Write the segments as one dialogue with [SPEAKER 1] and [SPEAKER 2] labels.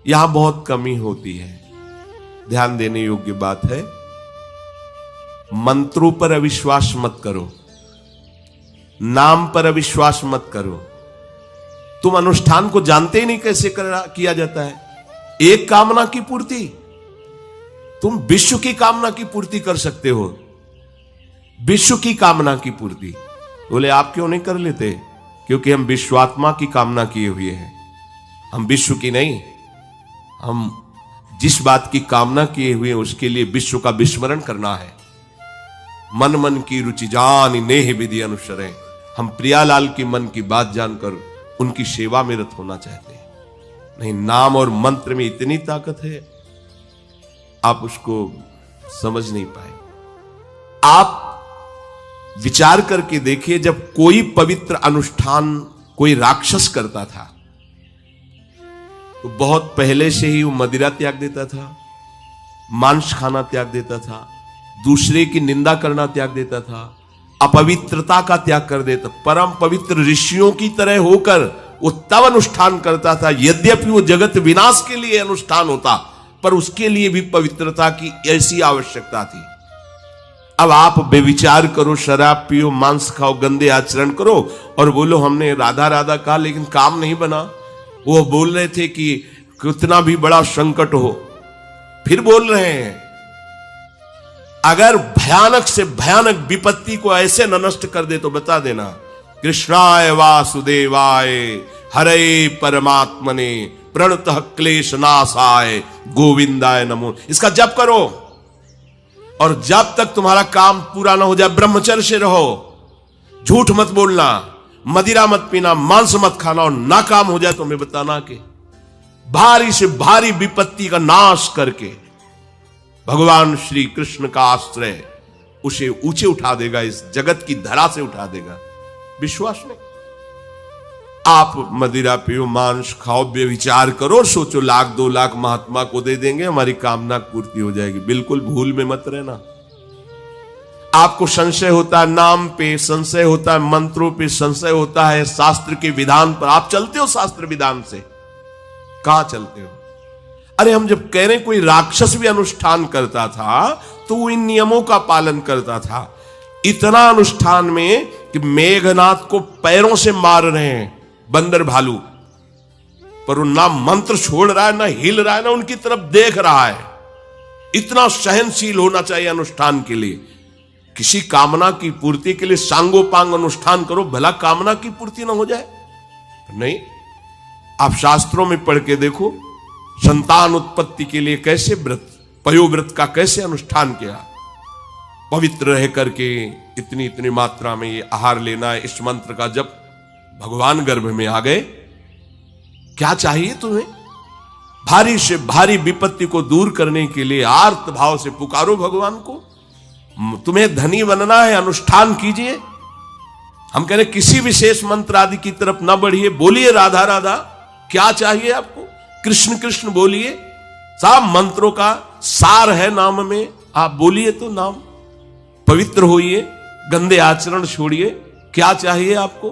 [SPEAKER 1] यहां बहुत कमी होती है। ध्यान देने योग्य बात है, मंत्रों पर अविश्वास मत करो, नाम पर अविश्वास मत करो। तुम अनुष्ठान को जानते ही नहीं कैसे किया जाता है। एक कामना की पूर्ति, तुम विश्व की कामना की पूर्ति कर सकते हो, विश्व की कामना की पूर्ति। बोले आप क्यों नहीं कर लेते? क्योंकि हम विश्वात्मा की कामना किए हुए हैं, हम विश्व की नहीं। हम जिस बात की कामना किए हुए हैं उसके लिए विश्व का विस्मरण करना है। मन मन की रुचि जान नेह विधि अनुसरे। हम प्रियालाल की मन की बात जानकर उनकी सेवा में रत होना चाहते हैं। नहीं, नाम और मंत्र में इतनी ताकत है, आप उसको समझ नहीं पाए। आप विचार करके देखिए, जब कोई पवित्र अनुष्ठान कोई राक्षस करता था तो बहुत पहले से ही वो मदिरा त्याग देता था, मांस खाना त्याग देता था, दूसरे की निंदा करना त्याग देता था, अपवित्रता का त्याग कर देता। परम पवित्र ऋषियों की तरह होकर वो तब अनुष्ठान करता था, यद्यपि वो जगत विनाश के लिए अनुष्ठान होता, पर उसके लिए भी पवित्रता की ऐसी आवश्यकता थी। अब आप बेविचार करो, शराब पियो, मांस खाओ, गंदे आचरण करो और बोलो हमने राधा राधा कहा लेकिन काम नहीं बना। वो बोल रहे थे कि कितना भी बड़ा संकट हो, फिर बोल रहे हैं। अगर भयानक से भयानक विपत्ति को ऐसे न नष्ट कर दे तो बता देना, कृष्णाय वासुदेवाय हरे परमात्मने प्रणतः क्लेश नाशाय गोविंदाय नमो। इसका जप करो और जब तक तुम्हारा काम पूरा ना हो जाए ब्रह्मचर्य से रहो। झूठ मत बोलना, मदिरा मत पीना, मांस मत खाना, और ना काम हो जाए तो हमें बताना कि भारी से भारी विपत्ति का नाश करके भगवान श्री कृष्ण का आश्रय उसे ऊंचे उठा देगा, इस जगत की धरा से उठा देगा। विश्वास नहीं? आप मदिरा पियो, मांस खाओ, बेविचार करो, सोचो 1 2 लाख महात्मा को दे देंगे, हमारी कामना पूर्ति हो जाएगी। बिल्कुल भूल में मत रहना। आपको संशय होता है नाम पे, संशय होता है मंत्रों पे, संशय होता है शास्त्र के विधान पर। आप चलते हो शास्त्र विधान से? कहां चलते हो? अरे हम जब कह रहे हैं कोई राक्षस भी अनुष्ठान करता था तो वो इन नियमों का पालन करता था। इतना अनुष्ठान में कि मेघनाथ को पैरों से मार रहे हैं बंदर भालू, पर वो ना मंत्र छोड़ रहा है, ना हिल रहा है, ना उनकी तरफ देख रहा है। इतना सहनशील होना चाहिए अनुष्ठान के लिए। किसी कामना की पूर्ति के लिए सांगोपांग अनुष्ठान करो, भला कामना की पूर्ति ना हो जाए? नहीं। आप शास्त्रों में पढ़ के देखो, संतान उत्पत्ति के लिए कैसे व्रत, पयोव्रत का कैसे अनुष्ठान किया। पवित्र रह करके इतनी इतनी मात्रा में ये आहार लेना है, इस मंत्र का जब भगवान गर्भ में आ गए। क्या चाहिए तुम्हें? भारी से भारी विपत्ति को दूर करने के लिए आर्त भाव से पुकारो भगवान को। तुम्हें धनी बनना है, अनुष्ठान कीजिए। हम कह रहे किसी विशेष मंत्र आदि की तरफ ना बढ़िए, बोलिए राधा राधा। क्या चाहिए आपको? कृष्ण कृष्ण बोलिए। सब मंत्रों का सार है नाम में, आप बोलिए तो नाम। पवित्र होइए, गंदे आचरण छोड़िए। क्या चाहिए आपको?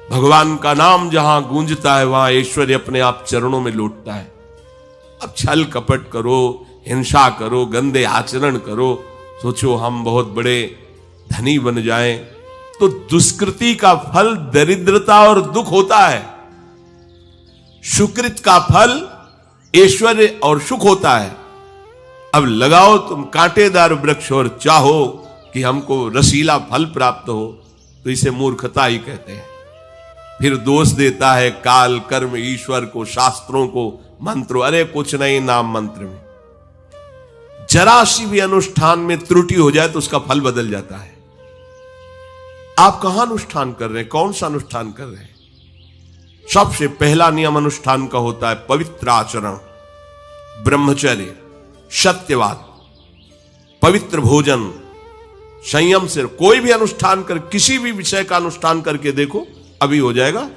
[SPEAKER 1] भगवान का नाम जहां गूंजता है वहां ऐश्वर्य अपने आप चरणों में लौटता है। अब छल कपट करो, हिंसा करो, गंदे आचरण करो, सोचो हम बहुत बड़े धनी बन जाएं, तो दुष्कृति का फल दरिद्रता और दुख होता है। सुकृत का फल ऐश्वर्य और सुख होता है। अब लगाओ तुम कांटेदार वृक्ष और चाहो कि हमको रसीला फल प्राप्त हो, तो इसे मूर्खता ही कहते हैं। फिर दोष देता है काल, कर्म, ईश्वर को, शास्त्रों को, मंत्रों। अरे कुछ नहीं, नाम मंत्र में जरा सी भी अनुष्ठान में त्रुटि हो जाए तो उसका फल बदल जाता है। आप कहां अनुष्ठान कर रहे हैं? कौन सा अनुष्ठान कर रहे हैं? सबसे पहला नियम अनुष्ठान का होता है पवित्र आचरण, ब्रह्मचर्य, सत्यवाद, पवित्र भोजन, संयम से। कोई भी अनुष्ठान कर, किसी भी विषय का अनुष्ठान करके देखो, अभी हो जाएगा।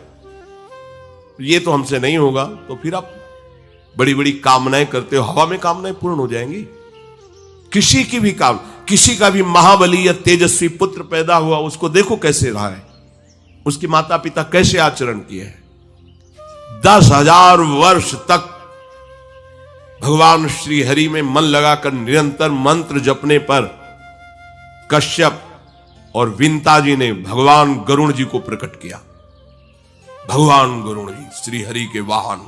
[SPEAKER 1] ये तो हमसे नहीं होगा, तो फिर आप बड़ी बड़ी कामनाएं करते हो, हवा में कामनाएं पूर्ण हो जाएंगी। किसी की भी काम, किसी का भी महाबली या तेजस्वी पुत्र पैदा हुआ, उसको देखो कैसे रहा है, उसके माता पिता कैसे आचरण किए हैं। 10,000 वर्ष तक भगवान श्री हरि में मन लगाकर निरंतर मंत्र जपने पर कश्यप और विंता जी ने भगवान गरुण जी को प्रकट किया। भगवान गरुण जी श्री हरि के वाहन,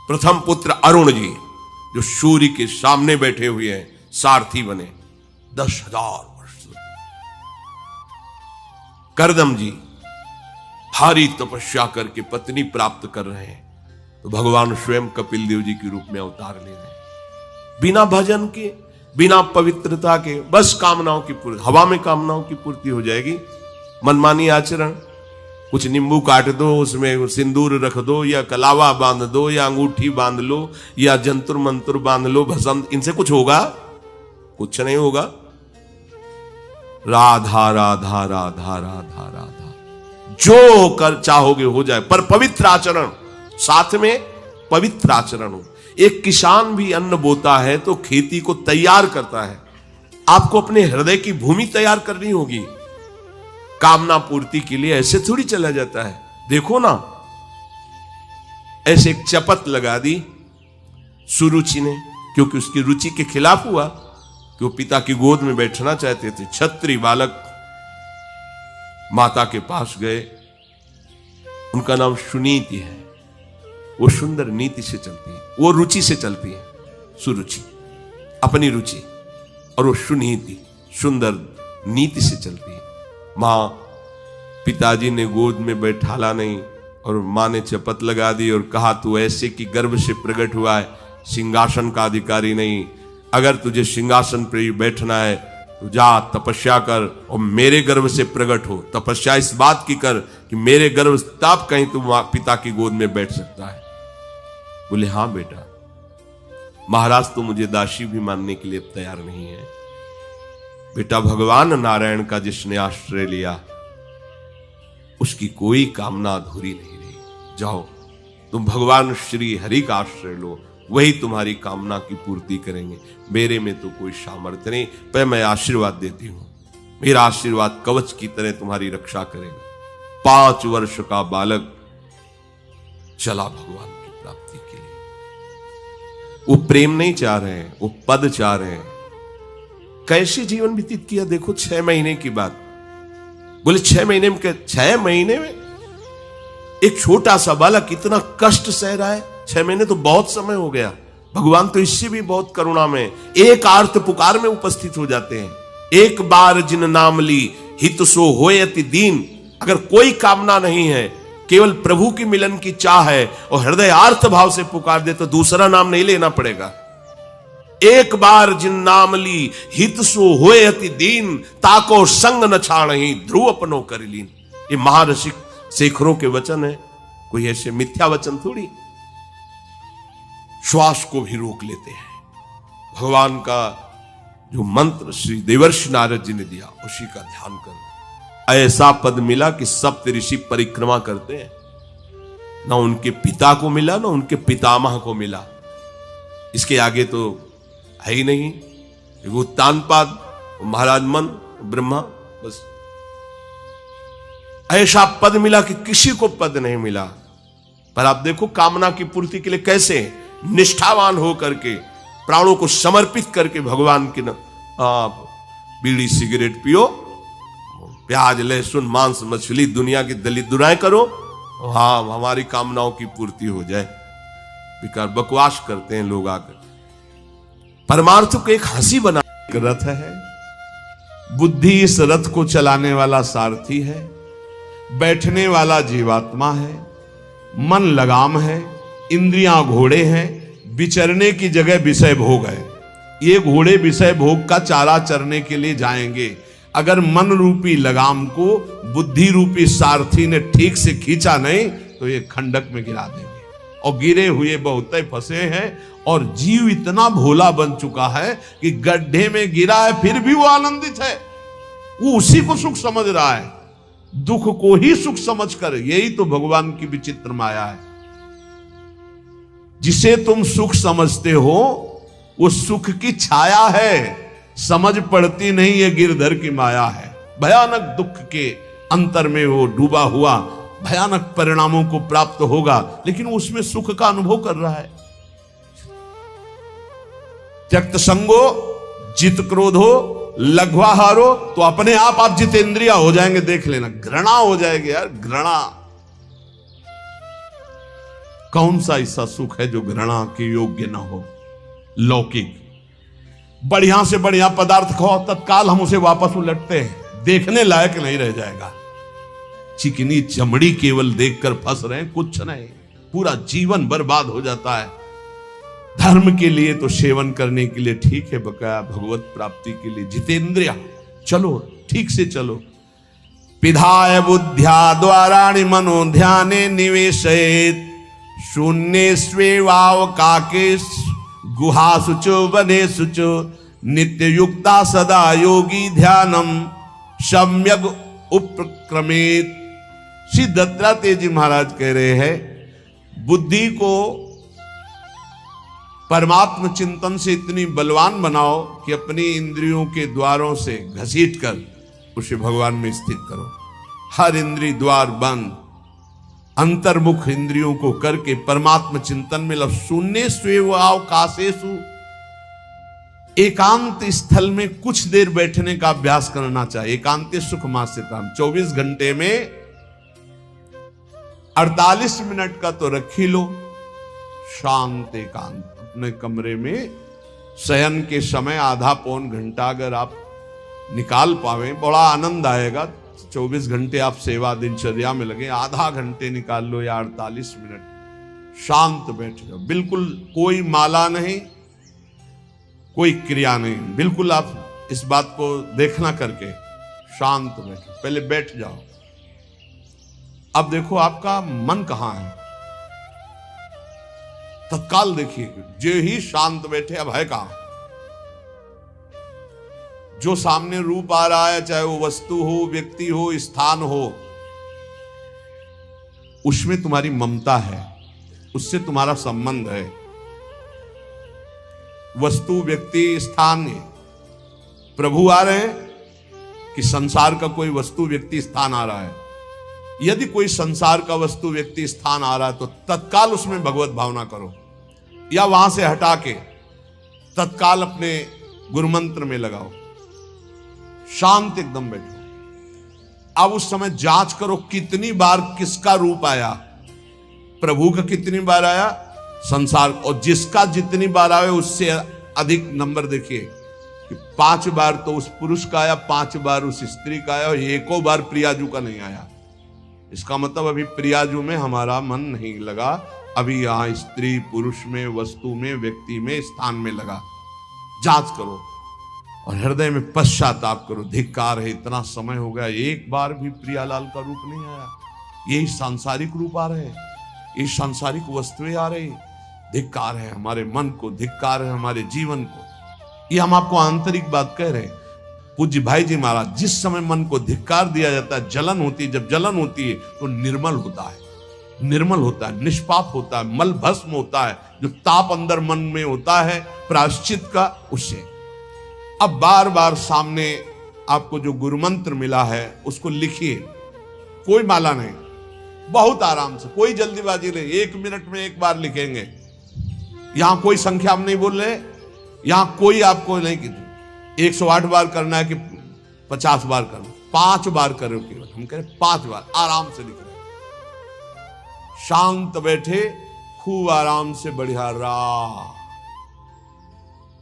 [SPEAKER 1] प्रथम पुत्र अरुण जी जो सूर्य के सामने बैठे हुए हैं, सारथी बने 10,000 वर्ष। करदम जी भारी तपस्या करके पत्नी प्राप्त कर रहे हैं, तो भगवान स्वयं कपिल देव जी के रूप में अवतार ले रहे हैं। बिना भजन के, बिना पवित्रता के, बस कामनाओं की पूर्ति, हवा में कामनाओं की पूर्ति हो जाएगी। मनमानी आचरण, कुछ नींबू काट दो, उसमें सिंदूर रख दो, या कलावा बांध दो, या अंगूठी बांध लो, या जंतुर मंतुर बांध लो, भस्म, इनसे कुछ होगा? कुछ नहीं होगा। राधा राधा राधा राधा राधा, जो कर चाहोगे हो जाए, पर पवित्र आचरण, साथ में पवित्र आचरण हो। एक किसान भी अन्न बोता है तो खेती को तैयार करता है। आपको अपने हृदय की भूमि तैयार करनी होगी। कामना पूर्ति के लिए ऐसे थोड़ी चला जाता है। देखो ना, ऐसे एक चपत लगा दी सुरुचि ने, क्योंकि उसकी रुचि के खिलाफ हुआ कि वो पिता की गोद में बैठना चाहते थे। क्षत्रिय बालक माता के पास गए, उनका नाम सुनीति है। वो सुंदर नीति से चलती है, वो रुचि से चलती है, सुरुचि अपनी रुचि, और वो सुनीति सुंदर नीति से चलती है। मां, पिताजी ने गोद में बैठाला नहीं और मां ने चपत लगा दी और कहा तू ऐसे कि गर्भ से प्रकट हुआ है, सिंहासन का अधिकारी नहीं। अगर तुझे सिंहासन पर ही बैठना है तो जा तपस्या कर और मेरे गर्भ से प्रकट हो। तपस्या इस बात की कर कि मेरे गर्भ तब कहीं तू पिता की गोद में बैठ सकता है। बोले हां बेटा। महाराज तो मुझे दासी भी मानने के लिए तैयार नहीं है। बेटा, भगवान नारायण का जिसने आश्रय लिया उसकी कोई कामना अधूरी नहीं रही। जाओ तुम भगवान श्री हरि का आश्रय लो, वही तुम्हारी कामना की पूर्ति करेंगे। मेरे में तो कोई सामर्थ्य नहीं, पर मैं आशीर्वाद देती हूं। मेरा आशीर्वाद कवच की तरह तुम्हारी रक्षा करेगा। 5 वर्ष का बालक चला भगवान की प्राप्ति के लिए। वो प्रेम नहीं चाह रहे हैं, वो पद चाह रहे हैं। कैसे जीवन व्यतीत किया देखो। 6 महीने की बात। बोले 6 महीने में, 6 महीने में एक छोटा सा बालक इतना कष्ट सह रहा है। 6 महीने तो बहुत समय हो गया। भगवान तो इससे भी बहुत करुणा में एक आर्त पुकार में उपस्थित हो जाते हैं। एक बार जिन नाम ली हित सो होय अति दीन। अगर कोई कामना नहीं है, केवल प्रभु की मिलन की चाह है और हृदय आर्त भाव से पुकार दे तो दूसरा नाम नहीं लेना पड़ेगा। एक बार जिन नाम ली हित सो होय अति दीन, ताको संग न छाणहि ध्रुव अपनो कर लीन। ये महारसिक शेखरों के वचन है, कोई ऐसे मिथ्या वचन थोड़ी। श्वास को भी रोक लेते हैं। भगवान का जो मंत्र श्री देवर्षि नारद जी ने दिया उसी का ध्यान करना। ऐसा पद मिला कि सप्त ऋषि परिक्रमा करते हैं। ना उनके पिता को मिला, ना उनके पितामह को मिला। इसके आगे तो है ही नहीं। वो उत्तानपाद, महाराज मन, ब्रह्मा, बस ऐसा पद मिला कि किसी को पद नहीं मिला। पर आप देखो कामना की पूर्ति के लिए कैसे निष्ठावान हो करके, प्राणों को समर्पित करके भगवान की आप बीड़ी सिगरेट पियो, प्याज लहसुन मांस मछली दुनिया की दलित दुराएं करो, हाँ हमारी कामनाओं की पूर्ति हो जाए। बेकार बकवास करते हैं लोग आकर। परमार्थ को एक हंसी बना रथ है। बुद्धि इस रथ को चलाने वाला सारथी है, बैठने वाला जीवात्मा है, मन लगाम है, इंद्रियां घोड़े हैं, विचरने की जगह विषय भोग है। ये घोड़े विषय भोग का चारा चरने के लिए जाएंगे। अगर मन रूपी लगाम को बुद्धि रूपी सारथी ने ठीक से खींचा नहीं तो ये खंडक में गिरा देंगे। और गिरे हुए बहुत फंसे हैं और जीव इतना भोला बन चुका है कि गड्ढे में गिरा है फिर भी वो आनंदित है। वो उसी को सुख समझ रहा है, दुख को ही सुख समझकर। यही तो भगवान की विचित्र माया है। जिसे तुम सुख समझते हो वो सुख की छाया है, समझ पड़ती नहीं ये गिरधर की माया है। भयानक दुख के अंतर में वो डूबा हुआ भयानक परिणामों को प्राप्त होगा, लेकिन उसमें सुख का अनुभव कर रहा है।
[SPEAKER 2] त्यक्त संगो जित क्रोधो लघ्वाहारो, तो अपने आप जितेंद्रिय हो जाएंगे। देख लेना, घृणा हो जाएगी यार, घृणा। कौन सा ऐसा सुख है जो घृणा के योग्य ना हो? लौकिक बढ़िया से बढ़िया पदार्थ खाओ, तत्काल हम उसे वापस उलटते हैं, देखने लायक नहीं रह जाएगा। चिकनी चमड़ी केवल देखकर फंस रहे हैं, कुछ नहीं, पूरा जीवन बर्बाद हो जाता है। धर्म के लिए तो सेवन करने के लिए ठीक है, बकाया भगवत प्राप्ति के लिए जितेंद्रिय चलो, ठीक से चलो। पिधाय बुद्ध्या द्वाराणि मनो ध्याने निवेशयेत्, शून्य स्वेवावकाके गुहासुचो वनेषुचो, नित्य युक्ता सदा योगी ध्यानम सम्यक उपक्रमेत। श्री दत्तात्रेय जी महाराज कह रहे हैं, बुद्धि को परमात्म चिंतन से इतनी बलवान बनाओ कि अपनी इंद्रियों के द्वारों से घसीट कर उसे भगवान में स्थित करो। हर इंद्रिय द्वार बंद, अंतर्मुख इंद्रियों को करके परमात्म चिंतन में लव। शून्य स्वेवावकाशेषु, एकांत स्थल में कुछ देर बैठने का अभ्यास करना चाहिए। एकांत सुख मास्यताम, 24 घंटे में 48 मिनट का तो रख ही लो शांत एकांत। अपने कमरे में शयन के समय आधा पौन घंटा अगर आप निकाल पावे, बड़ा आनंद आएगा। 24 घंटे आप सेवा दिनचर्या में लगे, आधा घंटे निकाल लो या 48 मिनट शांत बैठ जाओ। बिल्कुल कोई माला नहीं, कोई क्रिया नहीं, बिल्कुल आप इस बात को देखना करके शांत बैठो। पहले बैठ जाओ। अब देखो आपका मन कहां है, तत्काल देखिए। जो ही शांत बैठे, अब है कहां? जो सामने रूप आ रहा है, चाहे वो वस्तु हो, व्यक्ति हो, स्थान हो, उसमें तुम्हारी ममता है, उससे तुम्हारा संबंध है। वस्तु, व्यक्ति, स्थान, प्रभु आ रहे हैं कि संसार का कोई वस्तु, व्यक्ति, स्थान आ रहा है? यदि कोई संसार का वस्तु, व्यक्ति, स्थान आ रहा है तो तत्काल उसमें भगवत भावना करो, या वहां से हटा के तत्काल अपने गुरु मंत्र में लगाओ। शांत एकदम बैठो। अब उस समय जांच करो कितनी बार किसका रूप आया। प्रभु का कितनी बार आया, संसार, और जिसका जितनी बार आए उससे अधिक नंबर देखिए कि 5 बार तो उस पुरुष का आया, 5 बार उस स्त्री का आया, और एको बार प्रियाजू का नहीं आया। इसका मतलब अभी प्रियाजू में हमारा मन नहीं लगा, अभी यहां स्त्री पुरुष में, वस्तु में, व्यक्ति में, स्थान में लगा। जांच करो और हृदय में पश्चाताप करो। धिक्कार है, इतना समय हो गया, एक बार भी प्रियालाल का रूप नहीं आया। यही सांसारिक रूप आ रहे, ये सांसारिक वस्तुएं आ रही। धिक्कार है हमारे मन को, धिक्कार है हमारे जीवन को। ये हम आपको आंतरिक बात कह रहे हैं। पूज्य भाई जी महाराज, जिस समय मन को धिक्कार दिया जाता है, जलन होती है, जब जलन होती है तो निर्मल होता है, निर्मल होता है, निष्पाप होता है, मल भस्म होता है। जो ताप अंदर मन में होता है प्रायश्चित का, उससे अब बार बार सामने आपको जो गुरु मंत्र मिला है उसको लिखिए। कोई माला नहीं, बहुत आराम से, कोई जल्दीबाजी नहीं, 1 मिनट में एक बार लिखेंगे। यहां कोई संख्या हम नहीं बोल रहे, यहां कोई आपको नहीं कि 108 बार करना है कि 50 बार करना, 5 बार करो केवल। हम कह रहे 5 बार आराम से लिख रहे, शांत बैठे, खूब आराम से। बढ़िया रा,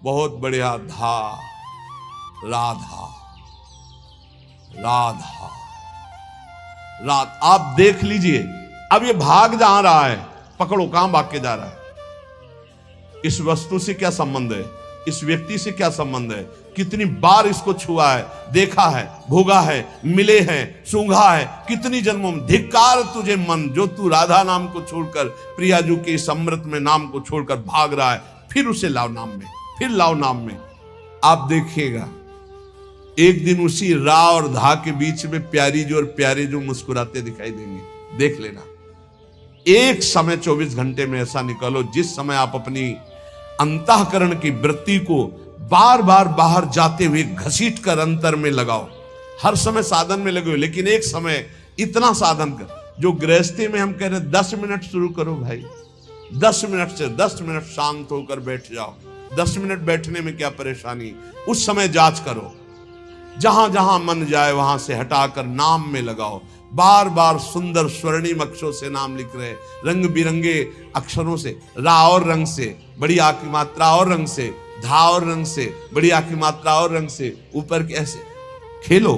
[SPEAKER 2] बहुत बढ़िया धा, राधा, राधा, रात। आप देख लीजिए, अब ये भाग जहां रहा है, पकड़ो कहां भाग के जा रहा है। इस वस्तु से क्या संबंध है, इस व्यक्ति से क्या संबंध है, कितनी बार इसको छुआ है, देखा है, भोगा है, मिले हैं, सूंघा है, कितनी जन्मों में। धिक्कार तुझे मन, जो तू राधा नाम को छोड़कर, प्रियाजू के समृत में नाम को छोड़कर भाग रहा है। फिर उसे लाओ नाम में, फिर लाओ नाम में। आप देखिएगा एक दिन उसी रा और धा के बीच में प्यारी जो और प्यारे जो मुस्कुराते दिखाई देंगे। देख लेना, एक समय 24 घंटे में ऐसा निकालो जिस समय आप अपनी अंतःकरण की वृत्ति को बार बार बाहर जाते हुए घसीट कर अंतर में लगाओ। हर समय साधन में लगे हो, लेकिन एक समय इतना साधन कर, जो गृहस्थी में हम कह रहे 10 मिनट शुरू करो भाई, 10 मिनट से 10 मिनट शांत होकर बैठ जाओ, 10 मिनट बैठने में क्या परेशानी, उस समय जांच करो। जहां जहां मन जाए वहां से हटाकर नाम में लगाओ। बार बार सुंदर स्वर्णिम अक्षरों से नाम लिख रहे, रंग बिरंगे अक्षरों से, रा और रंग से, बड़ी आ की मात्रा और रंग से, धा और रंग से, बड़ी आ की मात्रा और रंग से, ऊपर के ऐसे खेलो।